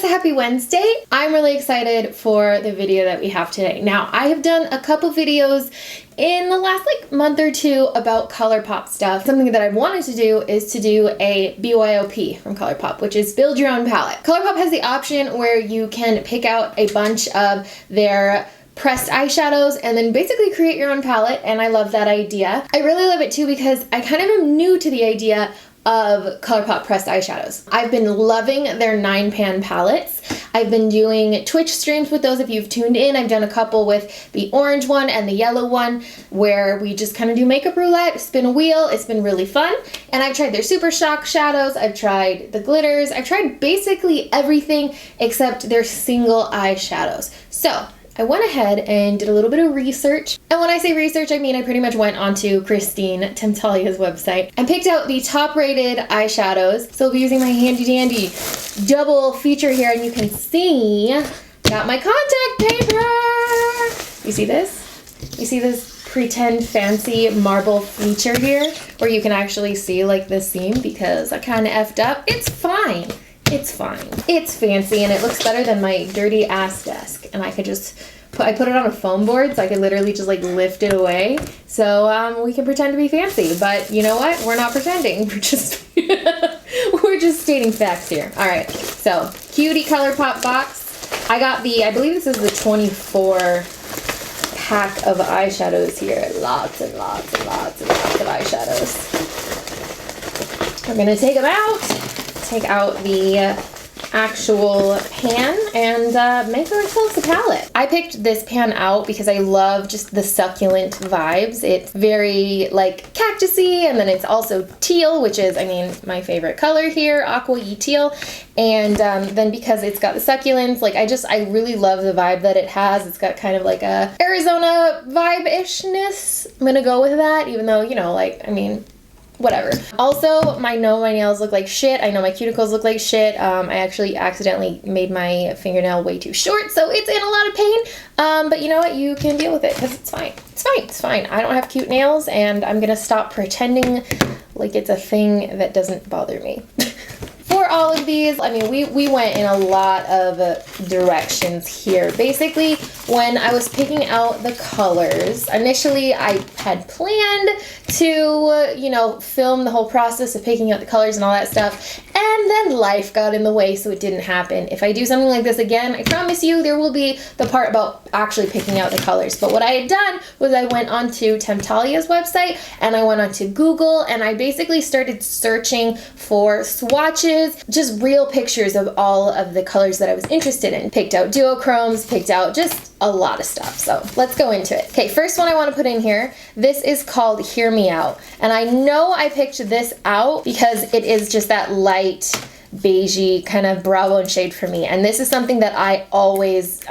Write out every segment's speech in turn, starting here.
it's a happy Wednesday. I'm really excited for the video that we have today. Now, I have done a couple videos in the last month or two about Colourpop stuff. Something that I've wanted to do is to do a BYOP from Colourpop, which is build your own palette. Colourpop has the option where you can pick out a bunch of their pressed eyeshadows and then basically create your own palette, and I love that idea. I really love it too because I kind of am new to the idea of Colourpop pressed eyeshadows. I've been loving their 9-pan palettes. I've been doing Twitch streams with those. If you've tuned in, I've done a couple with the orange one and the yellow one where we just kind of do makeup roulette, spin a wheel. It's been really fun. And I've tried their Super Shock shadows. I've tried the glitters. I've tried basically everything except their single eyeshadows. So I went ahead and did a little bit of research. And when I say research, I mean I pretty much went onto Christine Temtalia's website and picked out the top rated eyeshadows. So I'll be using my handy dandy double feature here, and you can see, got my contact paper. You see this? You see this pretend fancy marble feature here where you can actually see like the seam because I kind of effed up. It's fine. It's fine. It's fancy and it looks better than my dirty ass desk. And I could just I put it on a foam board so I could literally just lift it away. So we can pretend to be fancy. But you know what? We're not pretending. We're just we're just stating facts here. All right. So cutie Colourpop box. I got I believe this is the 24 pack of eyeshadows here. Lots and lots and lots and lots of eyeshadows. We're gonna take them out. Take out the actual pan and make ourselves a palette. I picked this pan out because I love just the succulent vibes. It's very cactusy, and then it's also teal, which is, I mean, my favorite color here, aqua-y teal. And then because it's got the succulents, I really love the vibe that it has. It's got kind of like a Arizona vibe-ishness. I'm gonna go with that, even though, I mean, whatever. Also, I know my nails look like shit. I know my cuticles look like shit. I actually accidentally made my fingernail way too short, so it's in a lot of pain. But you know what? You can deal with it because it's fine. It's fine. It's fine. I don't have cute nails, and I'm gonna stop pretending like it's a thing that doesn't bother me. For all of these, I mean, we went in a lot of directions here. Basically, when I was picking out the colors, initially I had planned to, film the whole process of picking out the colors and all that stuff, and then life got in the way, so it didn't happen. If I do something like this again, I promise you there will be the part about actually picking out the colors. But what I had done was I went onto Temtalia's website, and I went onto Google, and I basically started searching for swatches, just real pictures of all of the colors that I was interested in. Picked out duochromes, picked out just a lot of stuff. So let's go into it. Okay, first one I want to put in here, this is called Hear Me Out. And I know I picked this out because it is just that light beigey kind of brow bone shade for me, and this is something that I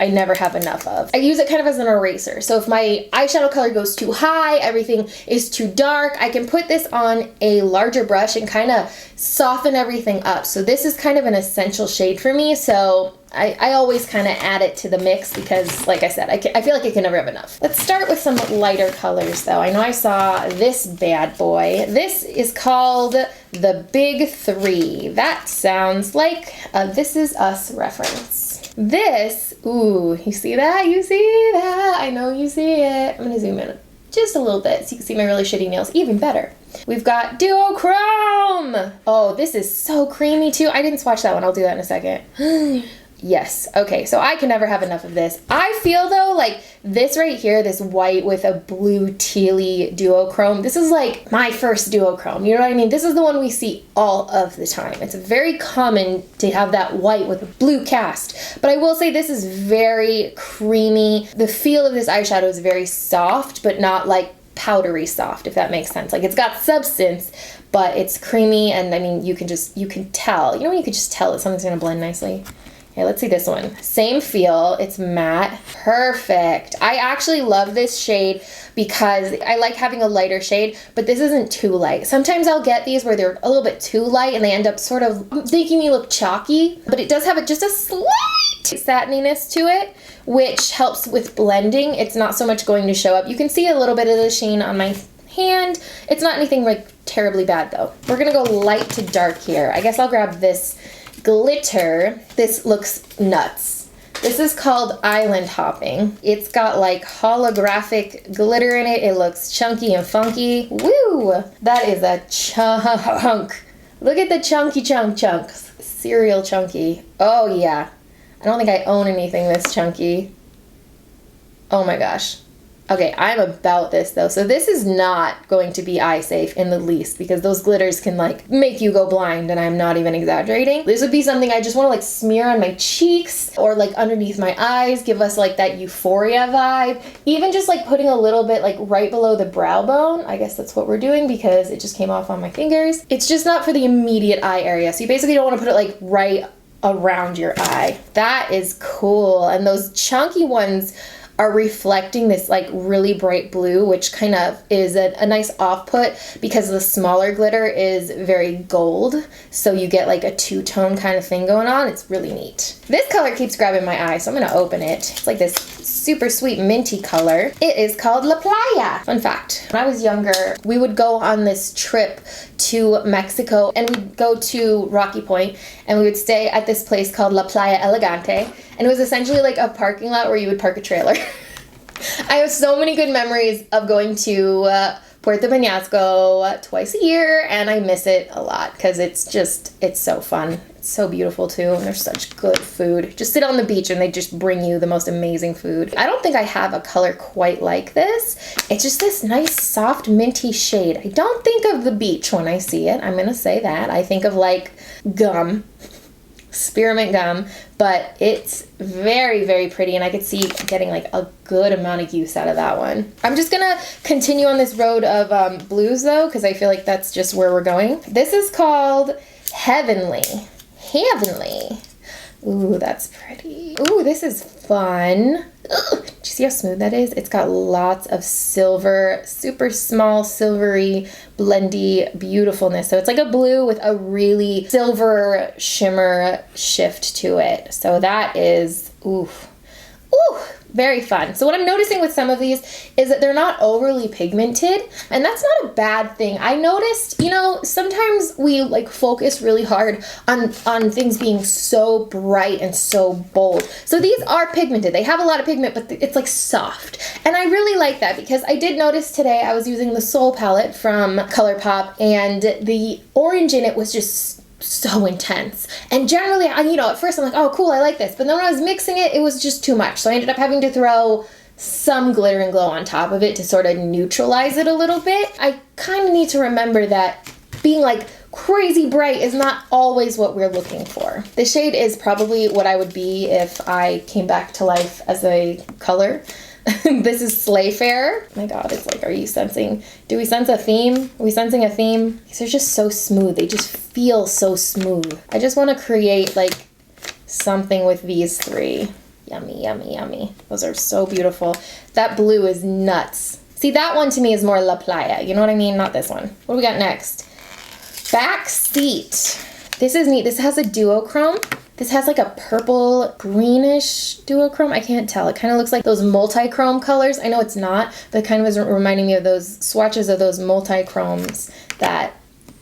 never have enough of. I use it kind of as an eraser, so if my eyeshadow color goes too high, everything is too dark, I can put this on a larger brush and kind of soften everything up. So this is kind of an essential shade for me, so I always kind of add it to the mix because, like I said, I feel like I can never have enough. Let's start with some lighter colors, though. I know I saw this bad boy. This is called the Big Three. That sounds like a This Is Us reference. This, ooh, you see that? You see that? I know you see it. I'm going to zoom in just a little bit so you can see my really shitty nails even better. We've got duochrome. Oh, this is so creamy, too. I didn't swatch that one. I'll do that in a second. Yes. Okay, so I can never have enough of this. I feel, though, like this right here, this white with a blue tealy duochrome, this is like my first duochrome. You know what I mean? This is the one we see all of the time. It's very common to have that white with a blue cast. But I will say this is very creamy. The feel of this eyeshadow is very soft, but not like powdery soft, if that makes sense. Like, it's got substance, but it's creamy, and I mean, you can tell. You know when you can just tell that something's gonna blend nicely? Okay, let's see this one. Same feel, it's matte, perfect. I actually love this shade because I like having a lighter shade, but this isn't too light. Sometimes I'll get these where they're a little bit too light and they end up sort of making me look chalky, but it does have just a slight satininess to it, which helps with blending. It's not so much going to show up. You can see a little bit of the sheen on my hand. It's not anything like terribly bad though. We're gonna go light to dark here. I guess I'll grab this glitter. This looks nuts. This is called Island Hopping. It's got like holographic glitter in it. It looks chunky and funky. Woo! That is a chunk. Look at the chunky chunks. Cereal chunky. Oh yeah. I don't think I own anything this chunky. Oh my gosh. Okay, I'm about this though. So this is not going to be eye safe in the least because those glitters can like make you go blind, and I'm not even exaggerating. This would be something I just want to like smear on my cheeks or like underneath my eyes, give us like that euphoria vibe. Even just like putting a little bit like right below the brow bone. I guess that's what we're doing because it just came off on my fingers. It's just not for the immediate eye area. So you basically don't want to put it like right around your eye. That is cool. And those chunky ones are reflecting this like really bright blue, which kind of is a nice off-put because the smaller glitter is very gold. So you get like a two-tone kind of thing going on. It's really neat. This color keeps grabbing my eye, so I'm gonna open it. It's like this super sweet minty color. It is called La Playa. Fun fact, when I was younger, we would go on this trip to Mexico and we'd go to Rocky Point and we would stay at this place called La Playa Elegante, and it was essentially like a parking lot where you would park a trailer. I have so many good memories of going to Puerto Peñasco twice a year, and I miss it a lot because it's so fun. It's so beautiful too, and there's such good food. Just sit on the beach and they just bring you the most amazing food. I don't think I have a color quite like this. It's just this nice soft minty shade. I don't think of the beach when I see it. I'm gonna say that. I think of like gum. Spearmint gum, but it's very, very pretty, and I could see getting like a good amount of use out of that one. I'm just gonna continue on this road of blues though, because I feel like that's just where we're going. This is called Heavenly. Heavenly. Ooh, that's pretty. Ooh, this is fun. Ugh. Do you see how smooth that is? It's got lots of silver, super small, silvery, blendy beautifulness. So it's like a blue with a really silver shimmer shift to it. So that is, oof. Ooh, very fun. So what I'm noticing with some of these is that they're not overly pigmented, and that's not a bad thing. I noticed, you know, sometimes we like focus really hard on things being so bright and so bold. So these are pigmented. They have a lot of pigment, but it's like soft. And I really like that because I did notice today I was using the Soul palette from Colourpop, and the orange in it was just so intense. And generally, at first I'm like, oh cool, I like this. But then when I was mixing it, it was just too much. So I ended up having to throw some glitter and glow on top of it to sort of neutralize it a little bit. I kind of need to remember that being like crazy bright is not always what we're looking for. The shade is probably what I would be if I came back to life as a color. This is Slayfair. Oh my god, it's like, are you sensing? Do we sense a theme? Are we sensing a theme? These are just so smooth. They just feel so smooth. I just want to create like something with these three. Yummy, yummy, yummy. Those are so beautiful. That blue is nuts. See, that one to me is more La Playa. You know what I mean? Not this one. What do we got next? Backseat. This is neat. This has a duochrome. This has like a purple greenish duochrome. I can't tell. It kind of looks like those multi-chrome colors. I know it's not, but it kind of is reminding me of those swatches of those multi-chromes that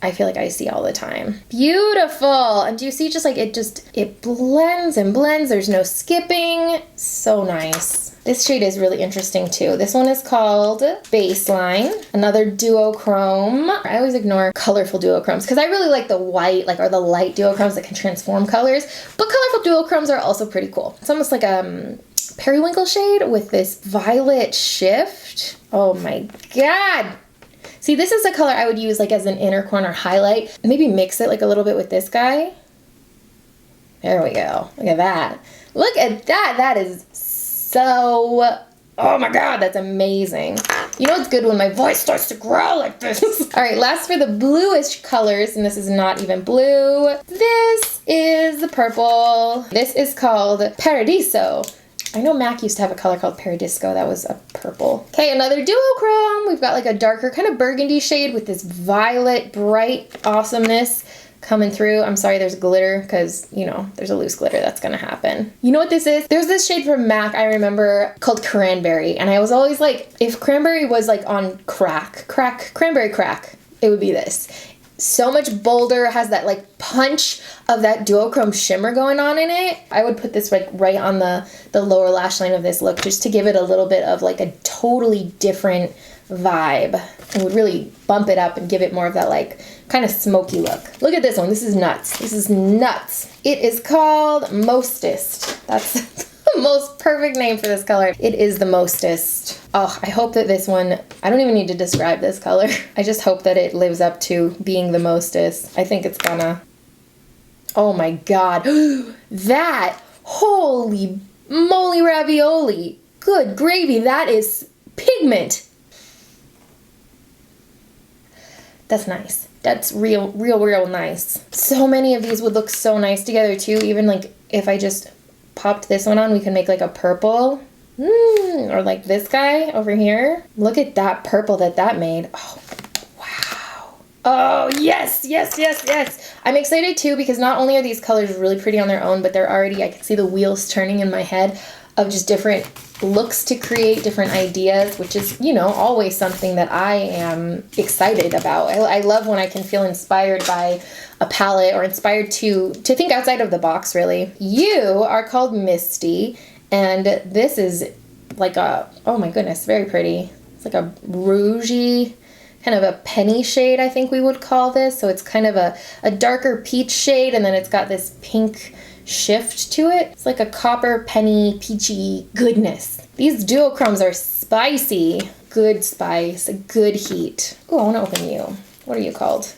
I feel like I see all the time. Beautiful. And do you see just like it blends and blends. There's no skipping. So nice. This shade is really interesting too. This one is called Bassline, another duochrome. I always ignore colorful duochromes because I really like the white, or the light duochromes that can transform colors, but colorful duochromes are also pretty cool. It's almost like a periwinkle shade with this violet shift. Oh my god. See, this is a color I would use like as an inner corner highlight. Maybe mix it like a little bit with this guy. There we go. Look at that. Look at that. That is so, oh my god, that's amazing. You know it's good when my voice starts to growl like this. All right, last for the bluish colors, and this is not even blue. This is the purple. This is called Paradiso. I know MAC used to have a color called Paradisco. That was a purple. Okay, another duochrome. We've got like a darker kind of burgundy shade with this violet bright awesomeness coming through. I'm sorry there's glitter because, there's a loose glitter that's gonna happen. You know what this is? There's this shade from MAC I remember called Cranberry, and I was always like, if cranberry was like on cranberry crack, it would be this. so much bolder, has that like punch of that duochrome shimmer going on in it. I would put this like right on the lower lash line of this look just to give it a little bit of like a totally different vibe. It would really bump it up and give it more of that like kind of smoky look. Look at this one. This is nuts. This is nuts. It is called Mostest. That's the most perfect name for this color. It is the Mostest. Oh, I hope that this one, I don't even need to describe this color. I just hope that it lives up to being the Mostest. I think it's gonna. Oh my God. That, holy moly ravioli. Good gravy. That is pigment. That's nice. That's real nice. So many of these would look so nice together too. Even like if I just popped this one on, we can make like a purple. Or like this guy over here. Look at that purple that made. Oh, wow. Oh, yes, yes, yes, yes. I'm excited too because not only are these colors really pretty on their own, but they're already, I can see the wheels turning in my head of just different looks to create, different ideas, which is, you know, always something that I am excited about. I love when I can feel inspired by a palette or inspired to think outside of the box, really. You are called Misty, and this is like a, oh my goodness, very pretty. It's like a rougey, kind of a penny shade, I think we would call this. So it's kind of a darker peach shade, and then it's got this pink shift to it. It's like a copper, penny, peachy goodness. These duochromes are spicy. Good spice, good heat. Oh, I want to open you. What are you called?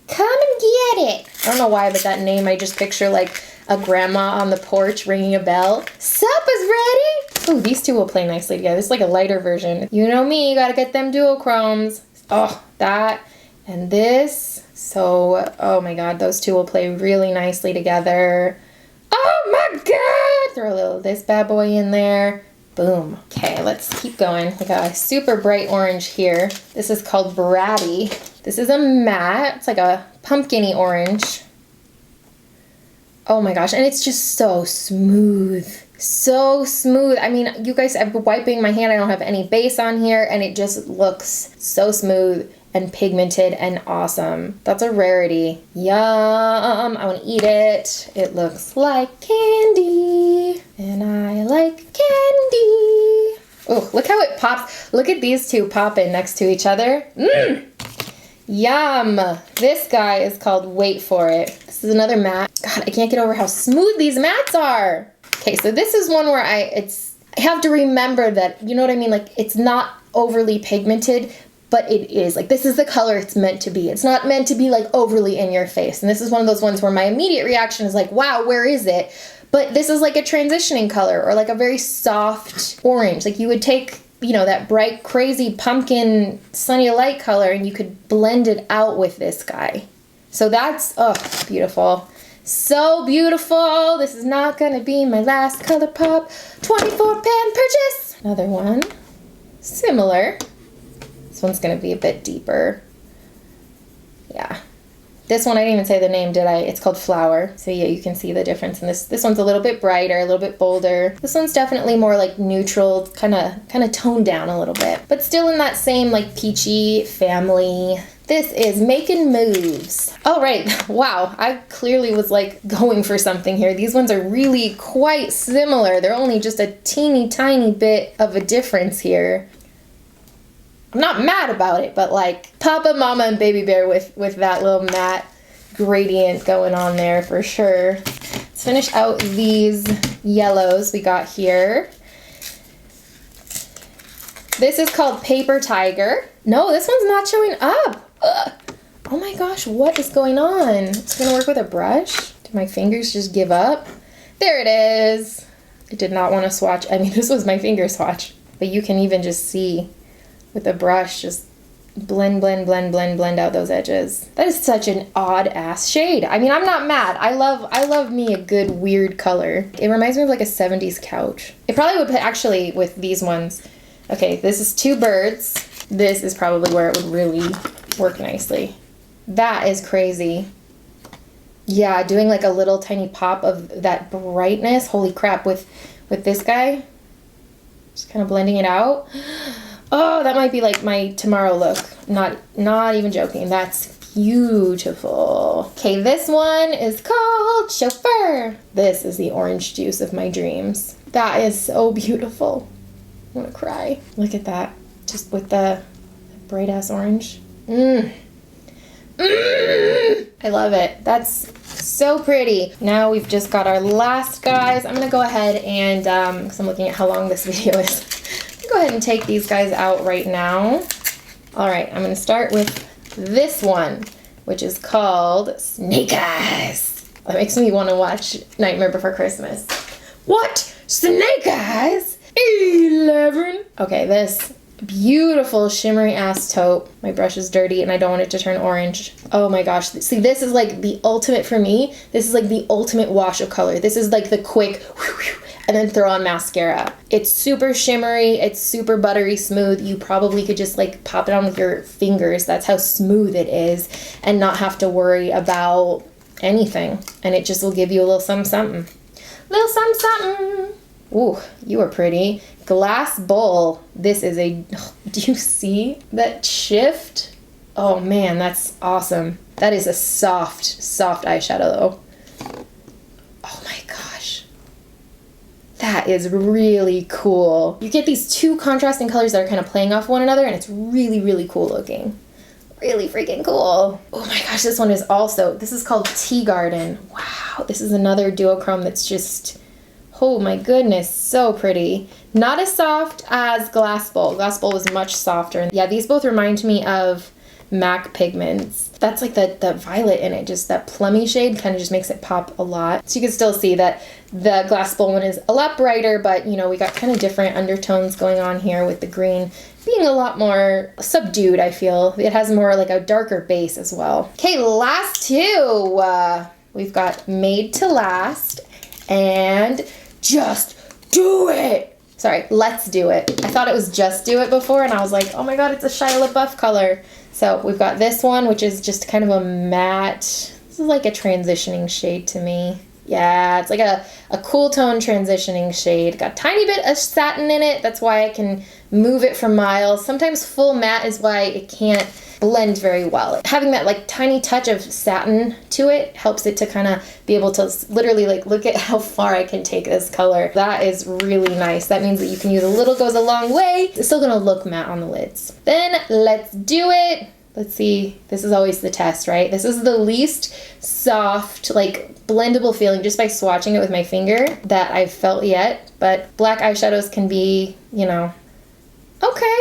Come and get it. I don't know why, but that name, I just picture like a grandma on the porch ringing a bell. Supper's ready. Oh, these two will play nicely together. It's like a lighter version. You know me, you gotta get them duochromes. Oh, that and this. So, oh my God, those two will play really nicely together. Oh my God! Throw a little of this bad boy in there. Boom. Okay, let's keep going. We got a super bright orange here. This is called Bratty. This is a matte. It's like a pumpkin-y orange. Oh my gosh, and it's just so smooth. So smooth. I mean, you guys, I've been wiping my hand. I don't have any base on here, and it just looks so smooth and pigmented and awesome. That's a rarity. Yum. I want to eat it. It looks like candy, and I like candy. Oh, look how it pops. Look at these two popping next to each other. Mmm. Yum. This guy is called Wait For It. This is another matte. God, I can't get over how smooth these mattes are. Okay, so this is one where I have to remember that, you know what I mean? Like, it's not overly pigmented, but it is. Like, this is the color it's meant to be. It's not meant to be, like, overly in your face. And this is one of those ones where my immediate reaction is like, wow, where is it? But this is like a transitioning color, or like a very soft orange. Like, you would take, you know, that bright, crazy pumpkin sunny light color, and you could blend it out with this guy. So that's, oh, beautiful. So beautiful. This is not gonna be my last Colourpop 24-pan purchase. Another one, similar. This one's gonna be a bit deeper. Yeah. This one, I didn't even say the name, did I? It's called Flower. So yeah, you can see the difference in this. This one's a little bit brighter, a little bit bolder. This one's definitely more like neutral, kind of toned down a little bit, but still in that same like peachy family. This is Making Moves. All right, wow, I clearly was like going for something here. These ones are really quite similar. They're only just a teeny tiny bit of a difference here. I'm not mad about it, but like Papa, Mama, and Baby Bear with that little matte gradient going on there for sure. Let's finish out these yellows we got here. This is called Paper Tiger. No, this one's not showing up. Ugh. Oh my gosh, what is going on? It's gonna work with a brush? Did my fingers just give up? There it is. I did not want to swatch. I mean, this was my finger swatch, but you can even just see with the brush, just blend out those edges. That is such an odd ass shade. I mean, I'm not mad. I love me a good weird color. It reminds me of like a 70s couch. It probably would actually with these ones. Okay, this is two birds. This is probably where it would really work nicely. That is crazy. Yeah, doing like a little tiny pop of that brightness. Holy crap, with this guy. Just kind of blending it out. Oh, that might be like my tomorrow look. Not even joking. That's beautiful. Okay, this one is called Chauffeur. This is the orange juice of my dreams. That is so beautiful. I want to cry. Look at that. Just with the bright ass orange. I love it. That's so pretty. Now we've just got our last guys. I'm gonna go ahead and, because I'm looking at how long this video is, go ahead and take these guys out right now. All right, I'm gonna start with this one, which is called Snake Eyes. That makes me want to watch Nightmare Before Christmas. What? Snake Eyes? 11. Okay, this beautiful shimmery ass taupe. My brush is dirty and I don't want it to turn orange. Oh my gosh. See, this is like the ultimate for me. This is like the ultimate wash of color. This is like the quick and then throw on mascara. It's super shimmery. It's super buttery smooth. You probably could just like pop it on with your fingers. That's how smooth it is and not have to worry about anything. And it just will give you a little something something. Little something something. Ooh, you are pretty. Glass bowl. This is a, do you see that shift? Oh man, that's awesome. That is a soft, soft eyeshadow though. Oh my gosh. That is really cool. You get these two contrasting colors that are kind of playing off one another and it's really, really cool looking. Really freaking cool. Oh my gosh, this one is also, this is called Tea Garden. Wow, this is another duochrome that's just, oh my goodness, so pretty. Not as soft as Glass Bowl. Glass Bowl was much softer. Yeah, these both remind me of MAC pigments. That's like the violet in it, just that plummy shade kind of just makes it pop a lot. So you can still see that the Glass Bowl one is a lot brighter, but you know, we got kind of different undertones going on here with the green being a lot more subdued, I feel. It has more like a darker base as well. Okay, last two. We've got Made to Last and Just Do It. Sorry, Let's Do It. I thought it was Just Do It before and I was like, oh my god, it's a Shia LaBeouf color. So we've got this one, which is just kind of a matte, this is like a transitioning shade to me. Yeah, it's like a cool tone transitioning shade. Got a tiny bit of satin in it. That's why I can move it for miles. Sometimes full matte is why it can't blend very well. Having that like tiny touch of satin to it helps it to kind of be able to literally like look at how far I can take this color. That is really nice. That means that you can use a little goes a long way. It's still gonna look matte on the lids. Then Let's Do It. Let's see, this is always the test, right? This is the least soft, like blendable feeling just by swatching it with my finger that I've felt yet. But black eyeshadows can be, you know, okay.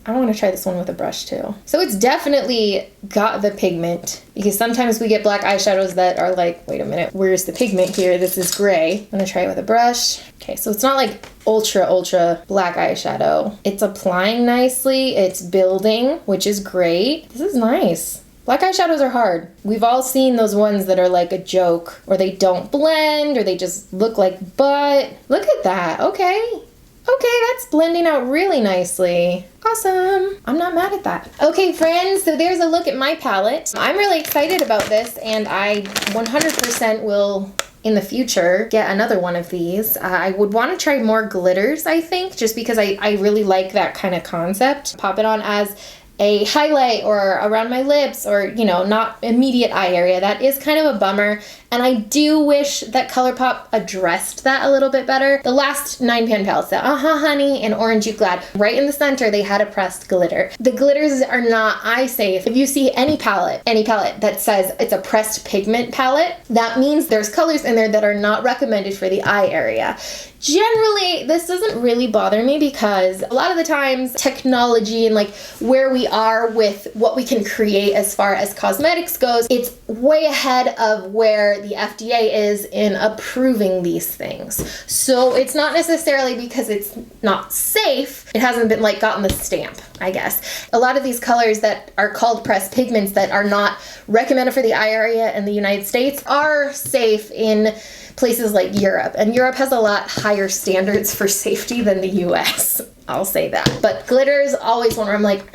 I want to try this one with a brush too. So it's definitely got the pigment because sometimes we get black eyeshadows that are like, wait a minute, where's the pigment here? This is gray. I'm gonna try it with a brush. Okay, so it's not like ultra black eyeshadow. It's applying nicely, it's building, which is great. This is nice. Black eyeshadows are hard. We've all seen those ones that are like a joke, or they don't blend, or they just look like butt. Look at that, okay. Okay, that's blending out really nicely. Awesome. I'm not mad at that. Okay, friends, so there's a look at my palette. I'm really excited about this, and I 100% will, in the future, get another one of these. I would want to try more glitters, I think, just because I really like that kind of concept. Pop it on as a highlight or around my lips or, you know, not immediate eye area. That is kind of a bummer. And I do wish that Colourpop addressed that a little bit better. The last 9pan palettes, the Honey and Orange You Glad, right in the center, they had a pressed glitter. The glitters are not eye safe. If you see any palette that says it's a pressed pigment palette, that means there's colors in there that are not recommended for the eye area. Generally, this doesn't really bother me because a lot of the times technology and like where we are with what we can create as far as cosmetics goes, it's way ahead of where the FDA is in approving these things. So it's not necessarily because it's not safe, it hasn't been like gotten the stamp, I guess. A lot of these colors that are called pressed pigments that are not recommended for the eye area in the United States are safe in places like Europe, and Europe has a lot higher standards for safety than the US. I'll say that. But glitter is always one where I'm like,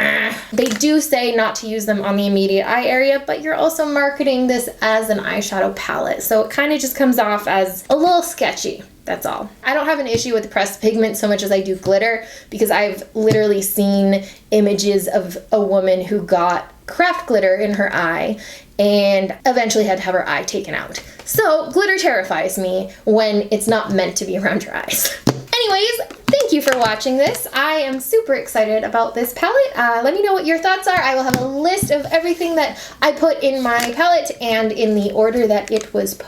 they do say not to use them on the immediate eye area, but you're also marketing this as an eyeshadow palette. So it kind of just comes off as a little sketchy. That's all. I don't have an issue with pressed pigment so much as I do glitter, because I've literally seen images of a woman who got craft glitter in her eye and eventually had to have her eye taken out. So glitter terrifies me when it's not meant to be around your eyes. Anyways, thank you for watching this. I am super excited about this palette. Let me know what your thoughts are. I will have a list of everything that I put in my palette and in the order that it was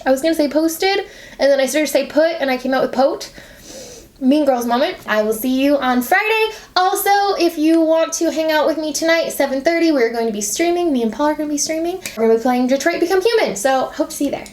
I was gonna say posted, and then I started to say put, and I came out with pote. Mean Girls moment. I will see you on Friday. Also, if you want to hang out with me tonight at 7:30, we're going to be streaming. Me and Paul are going to be streaming. We're going to be playing Detroit Become Human, so hope to see you there.